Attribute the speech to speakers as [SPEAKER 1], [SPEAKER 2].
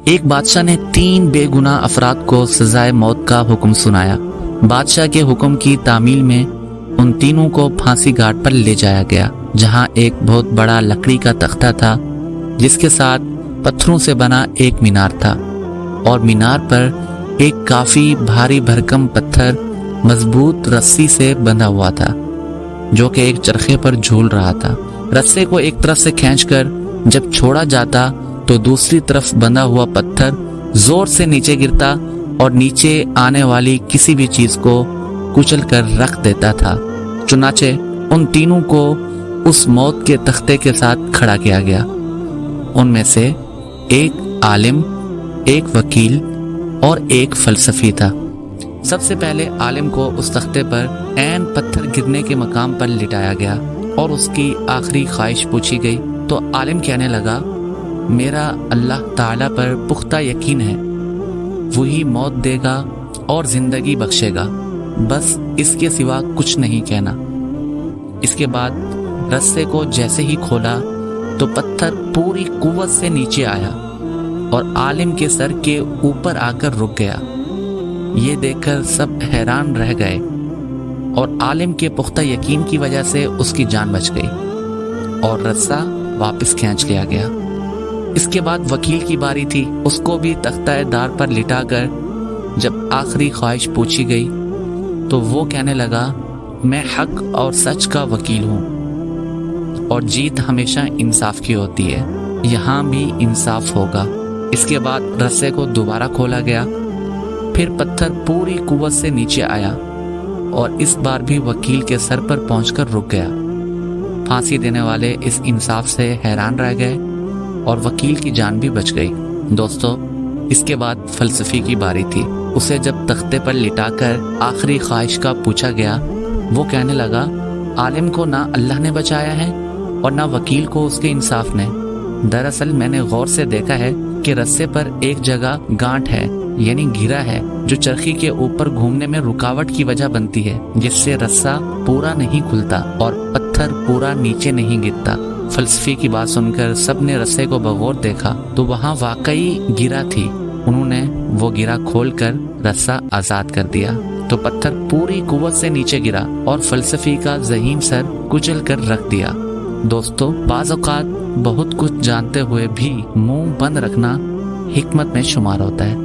[SPEAKER 1] ایک بادشاہ نے 3 بے گناہ افراد کو سزائے موت کا حکم سنایا۔ بادشاہ کے حکم کی تعمیل میں ان تینوں کو پھانسی گھاٹ پر لے جایا گیا، جہاں ایک بہت بڑا لکڑی کا تختہ تھا جس کے ساتھ پتھروں سے بنا ایک مینار تھا، اور مینار پر ایک کافی بھاری بھرکم پتھر مضبوط رسی سے بندھا ہوا تھا جو کہ ایک چرخے پر جھول رہا تھا۔ رسے کو ایک طرف سے کھینچ کر جب چھوڑا جاتا تو دوسری طرف بندھا ہوا پتھر زور سے نیچے گرتا اور نیچے آنے والی کسی بھی چیز کو کچل کر رکھ دیتا تھا۔ چنانچہ ان تینوں کو اس موت کے تختے کے ساتھ کھڑا کیا گیا۔ ان میں سے ایک عالم، ایک وکیل اور ایک فلسفی تھا۔ سب سے پہلے عالم کو اس تختے پر عین پتھر گرنے کے مقام پر لٹایا گیا اور اس کی آخری خواہش پوچھی گئی تو عالم کہنے لگا، میرا اللہ تعالیٰ پر پختہ یقین ہے، وہی موت دے گا اور زندگی بخشے گا، بس اس کے سوا کچھ نہیں کہنا۔ اس کے بعد رسے کو جیسے ہی کھولا تو پتھر پوری قوت سے نیچے آیا اور عالم کے سر کے اوپر آ کر رک گیا۔ یہ دیکھ کر سب حیران رہ گئے اور عالم کے پختہ یقین کی وجہ سے اس کی جان بچ گئی اور رسہ واپس کھینچ لیا گیا۔ اس کے بعد وکیل کی باری تھی۔ اس کو بھی تختہ دار پر لٹا کر جب آخری خواہش پوچھی گئی تو وہ کہنے لگا، میں حق اور سچ کا وکیل ہوں اور جیت ہمیشہ انصاف کی ہوتی ہے، یہاں بھی انصاف ہوگا۔ اس کے بعد رسے کو دوبارہ کھولا گیا، پھر پتھر پوری قوت سے نیچے آیا اور اس بار بھی وکیل کے سر پر پہنچ کر رک گیا۔ پھانسی دینے والے اس انصاف سے حیران رہ گئے اور وکیل کی جان بھی بچ گئی۔ دوستو، اس کے بعد فلسفی کی باری تھی۔ اسے جب تختے پر لٹا کر آخری خواہش کا پوچھا گیا، وہ کہنے لگا، عالم کو نہ اللہ نے بچایا ہے اور نہ وکیل کو اس کے انصاف نے۔ دراصل میں نے غور سے دیکھا ہے کہ رسے پر ایک جگہ گانٹ ہے، یعنی گھرا ہے، جو چرخی کے اوپر گھومنے میں رکاوٹ کی وجہ بنتی ہے، جس سے رسہ پورا نہیں کھلتا اور پتھر پورا نیچے نہیں گرتا۔ فلسفی کی بات سن کر سب نے رسے کو بغور دیکھا تو وہاں واقعی گرا تھی۔ انہوں نے وہ گرا کھول کر رسہ آزاد کر دیا تو پتھر پوری قوت سے نیچے گرا اور فلسفی کا ذہین سر کچل کر رکھ دیا۔ دوستو، بعض اوقات بہت کچھ جانتے ہوئے بھی منہ بند رکھنا حکمت میں شمار ہوتا ہے۔